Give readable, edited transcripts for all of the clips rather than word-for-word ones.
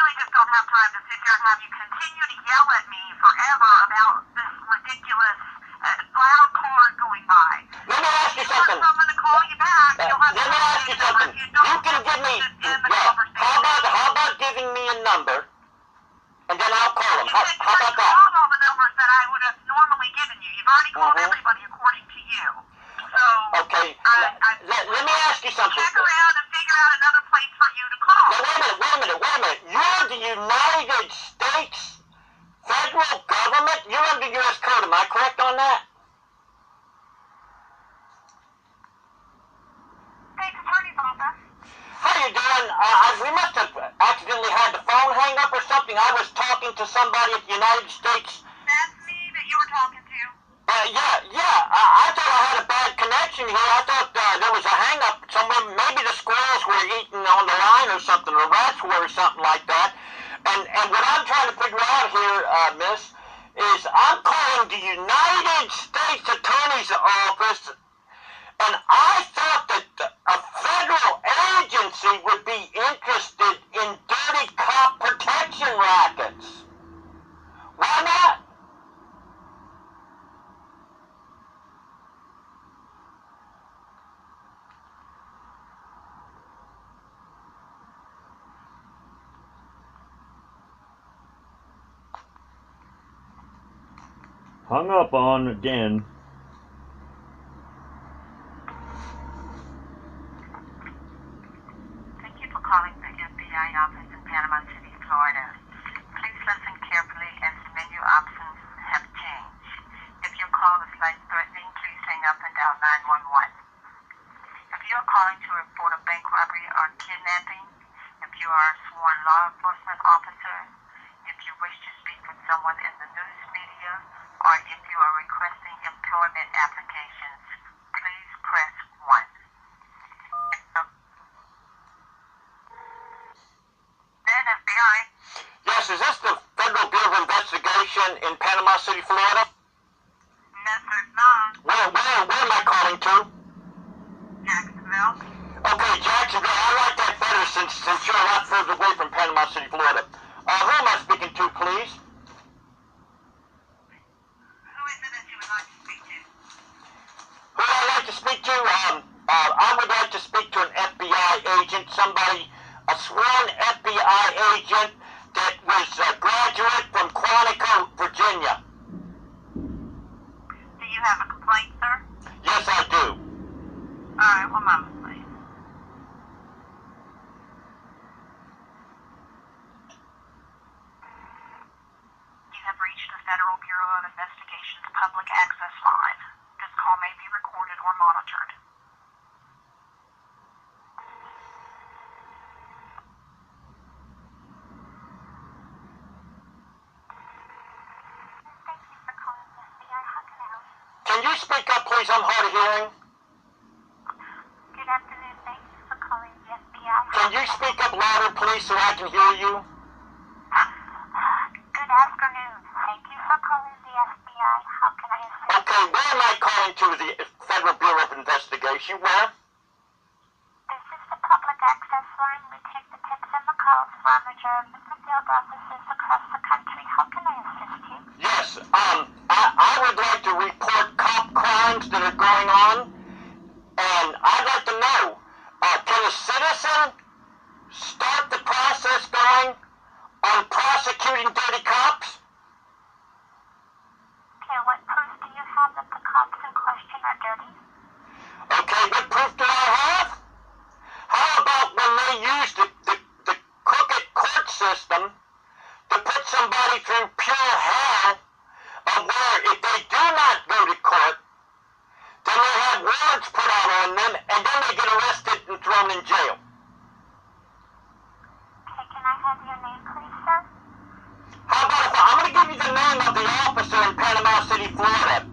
really just don't have time to sit here and have you continue to yell at me forever about this ridiculous loud car going by. Let me ask you something. If someone to call you back, you'll have let me ask you something. You can give me, how about giving me a number, and then I'll call them. How about that? You called all the numbers that I would have normally given you. You've already called everybody according to you. So, okay, let me ask you something. Check around and figure out another place for you to call. Now, wait a minute. You're the United States federal government. You're under U.S. code. Am I correct on that? State's Attorney's Office. How you doing? We must have accidentally had the phone hang up or something. I was talking to somebody at the United States. That's me that you were talking to. Yeah. I thought I had a bad connection here. I thought there was a hang-up somewhere. Maybe the squirrels were eating on the line or something, or rats were, or something like that. And what I'm trying to figure out here, miss, is I'm calling the United States Attorney's Office, and I thought that a federal agency would be interested in dirty cop protection rackets. Why not? Hung up on again. Thank you for calling the FBI office in Panama City, Florida. Please listen carefully as the menu options have changed. If your call is life-threatening, please hang up and dial 911. If you are calling to report a bank robbery or kidnapping, if you are a sworn law enforcement officer, if you wish to speak with someone in the news media, or if you are requesting employment applications, please press 1. FBI. Yes, is this the Federal Bureau of Investigation in Panama City, Florida? No, sir, it's not. Where am I calling to? Jacksonville. Okay, Jacksonville. I like that better since you're a lot further away from Panama City, Florida. Who am I speaking to, please? Who is it that you would like to speak to? Who would I like to speak to? I would like to speak to an FBI agent, a sworn FBI agent that was a graduate from Quantico, Virginia. Do you have a complaint, sir? Yes, I do. All right, one moment, please. You have reached the Federal Bureau of Investigation's public access line. This call may be recorded or monitored. Thank you for calling the FBI. How can I help you? Can you speak up, please? I'm hard of hearing. Good afternoon. Thank you for calling the FBI. Can you speak up louder, please, so I can hear you? Good afternoon. Thank you for calling the FBI. How can I assist you? Okay, where am I calling to? The Federal Bureau of Investigation? Where? This is the public access line. We take the tips and the calls from adjourned in the field offices across the country. How can I assist you? Yes, I would like to report cop crimes that are going on, and I'd like to know, can a citizen start the process going on prosecuting dirty cops? Okay, what proof do you have that the cops in question are dirty? Okay, what proof do I have? How about when they use the crooked court system to put somebody through pure hell, of where if they do not go to court, then they have warrants put out on them, and then they get arrested and thrown in jail. Okay, can I have your name, please, sir? How about if I'm going to give you the name of the officer in Panama City, Florida.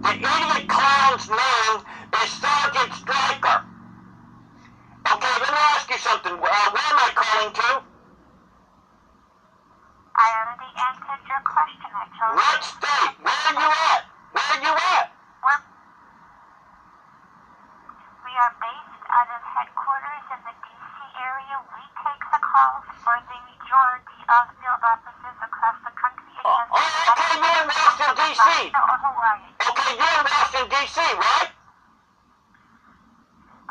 The idiot clown's name is Sergeant Stryker. Okay, let me ask you something. Where am I calling to? I already answered your question. I told you. What state? Where are you at? Where are you at? We are based out of headquarters in the D.C. area. We take the calls for the majority of field officers across the country against okay, you're in Washington, D.C. or Hawaii. Okay, you're in Washington, D.C., right?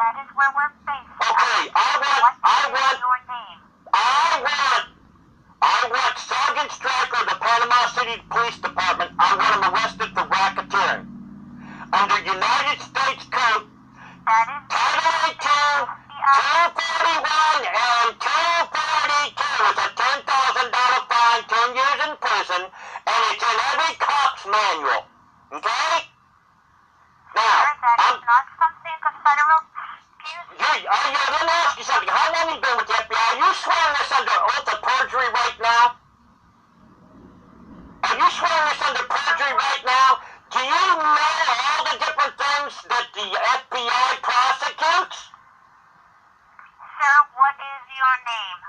That is where we're based. Okay, What is your name? I want Sergeant Stryker of the Panama City Police Department. I want him arrested for racketeering. Under United States Code, That is Title 18, 241 and 242 is a $10,000 fine, 10 years in prison, and it's in every Kops manual. Okay? Now, that is not something the federal let me ask you something. How long have you been with the FBI? Are you swearing this under oath of perjury right now? Are you swearing this under perjury right now? Do you know all the different things that the FBI prosecutes? Sir, what is your name?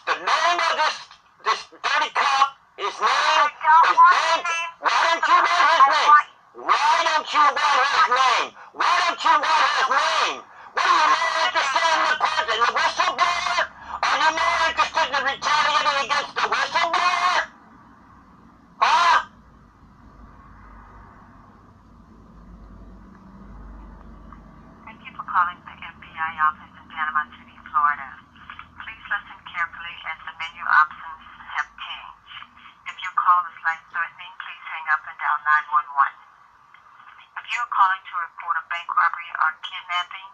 The name of this dirty cop, his name. Why don't you want his name? Why don't you want his name? Why don't you want his name? What are you more interested in the whistleblower? Are you more interested in retaliating against the whistleblower? Huh? Thank you for calling the FBI office in Panama City, Florida. Please listen carefully as the menu options have changed. If your call is life-threatening, please hang up and dial 911. If you are calling to report a bank robbery or kidnapping,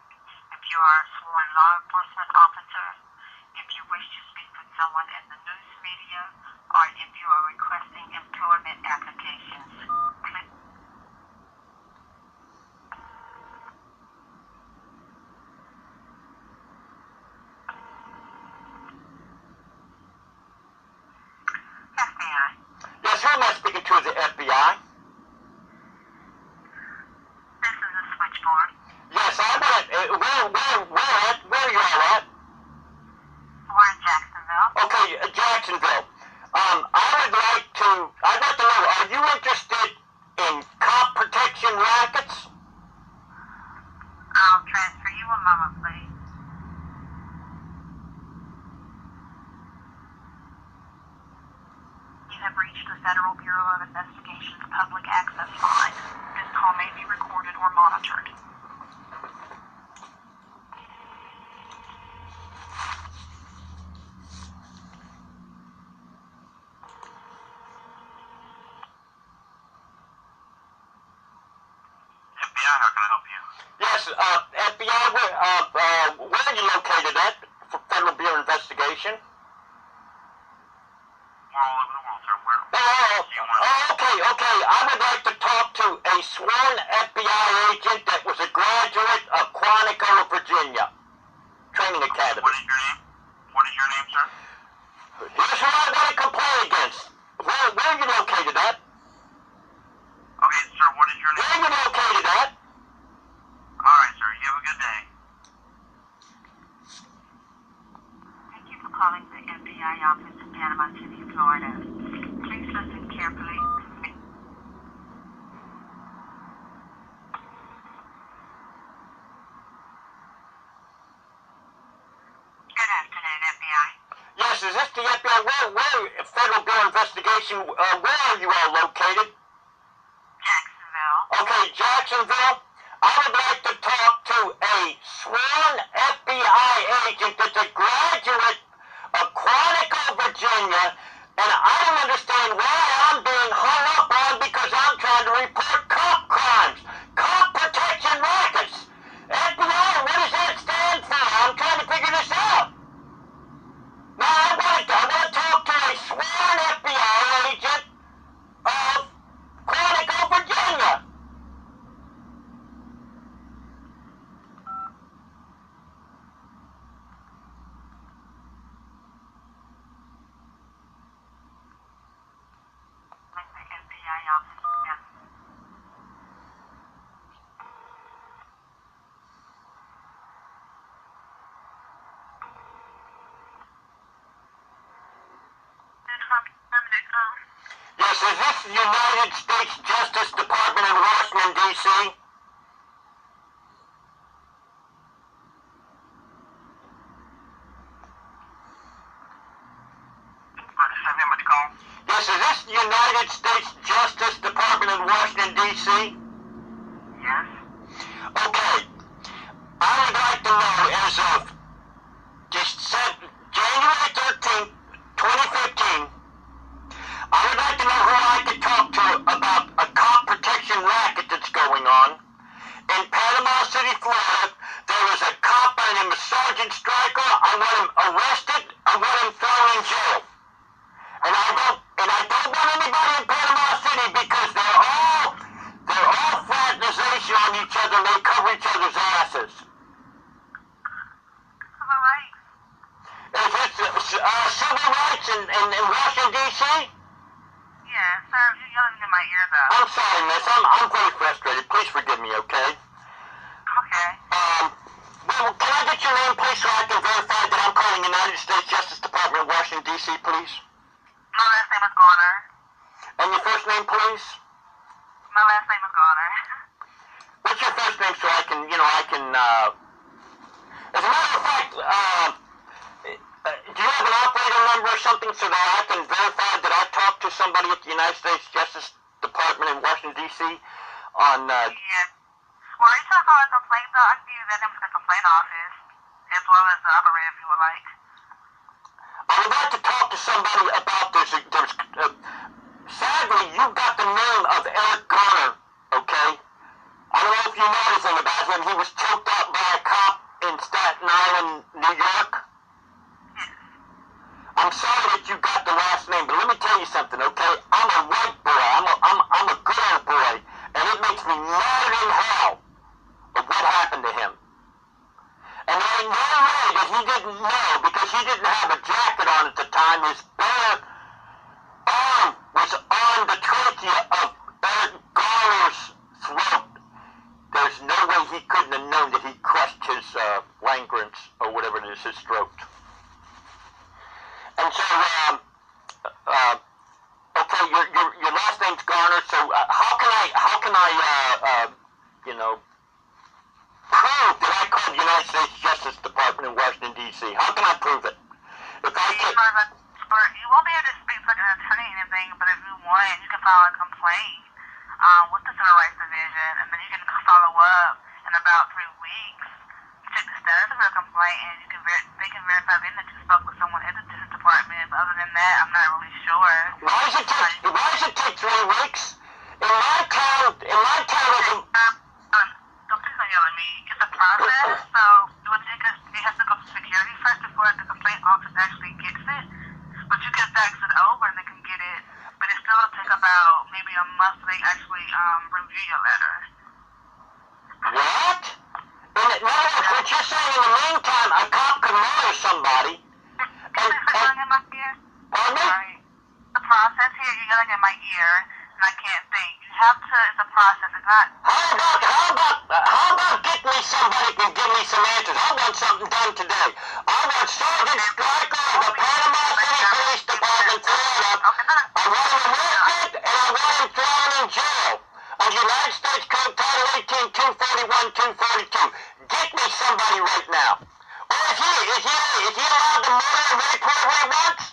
if you are a sworn law enforcement officer, if you wish to speak with someone in the news media, or if you are requesting employment applications, click. FBI. Yes, who am I speaking to? The FBI? This is the switchboard. Yes, I want it. Where are you all at? We're in Jacksonville. Okay, Jacksonville. I'd like to know, are you interested in cop protection rackets? I'll transfer you a moment, please. You have reached the Federal Bureau of Investigation's public access line. This call may be recorded or monitored. FBI, how can I help you? Yes, FBI, where are you located at for Federal Bureau of Investigation? We're all over the world, sir. Okay. I would like to talk to a sworn FBI agent that was a graduate of Quantico, Virginia Training Academy. What is your name? What is your name, sir? Here's who I want to complain against. Where are you located at? Okay, sir, what is your name? Where are you located at? Alright, sir, you have a good day. Thank you for calling the FBI office in Panama City, Florida. Please listen carefully. Good afternoon, FBI. Yes, is this the FBI? Where Federal Bureau of Investigation, where are you all located? Jacksonville. Okay, Jacksonville. I would like to talk to a sworn FBI agent that's a graduate of Quantico, Virginia, and I don't understand why I'm being hung up on because I'm trying to report cop crimes, cop protection rackets. FBI, what does that stand for? I'm trying to figure this out. Now, I want to talk to a sworn FBI agent of Quantico, Virginia. Like the FBI office. Yeah. Yes, is this the United States Justice Department in Washington, D.C.? have him call. Yes, is this the United States Justice Department in Washington, D.C.? Yes. Okay. I would like to know, as of January 13th, 2015, I would like to know who I could talk to about a cop protection racket that's going on. In Panama City, Florida, there was a cop by the name of Sergeant Stryker. I want him arrested. I want him thrown in jail. And I don't want anybody in Panama City because they're all fraternization on each other. They cover each other's asses. Civil rights. Is this civil rights in Washington, D.C.? Yeah, sir, you're yelling in my ear, though. I'm sorry, miss. I'm very frustrated. Please forgive me, okay? Okay. Well, can I get your name, please, so I can verify that I'm calling United States Justice Department, Washington, D.C., please? My last name is Garner. And your first name, please? My last name is Garner. What's your first name so I can, as a matter of fact, do you have an operator number or something so that I can verify that I talked to somebody at the United States Justice Department in Washington, D.C. on, Yeah. Well, you should call a complaint, though. I can give you that number to the complaint office, as well as the operator if you would like. I would like to talk to somebody about this. Sadly, you got the name of Eric Garner, okay? I don't know if you know anything about him. He was choked out by a cop in Staten Island, New York. I'm sorry that you got the last name, but let me tell you something, okay? I'm a white boy. I'm a good old boy, and it makes me mad in hell of what happened to him. And there ain't no way that he didn't know, because he didn't have a jacket on at the time. His bare arm was on the trachea of Eric Garner's throat. There's no way he couldn't have known that he crushed his Langerhans, or whatever it is, his throat. And so, okay, your last name's Garner. So how can I prove that I called the United States Justice Department in Washington, D.C.? How can I prove it? If I can, You won't be able to speak to like an attorney or anything, but if you want, you can file a complaint with the Civil Rights Division, and then you can follow up in about 3 weeks. You check the status of your complaint, and they can verify then that you spoke with someone at the Justice Department. But other than that, I'm not really sure. Why does it take 3 weeks? In my town, Don't please don't yell at me. It's a process, so it has to go to security first before the complaint office actually gets it. But you can fax it over and they can get it. But it still will take about maybe a month for they actually review your letter. what? What you're saying in the meantime, a cop could murder somebody. Yelling in my ear? Pardon me? Sorry. The process here, you're yelling in my ear, and I can't think. You have to, it's a process. It's not... How about get me somebody who can give me some answers? I want something done today. I want Sergeant Stryker of the Panama City Police Department, Florida. I want him arrested, and I want him thrown in jail. Under United States Code Title 18, 241, 242. Get me somebody right now. Or is he allowed to murder and rape whoever he wants?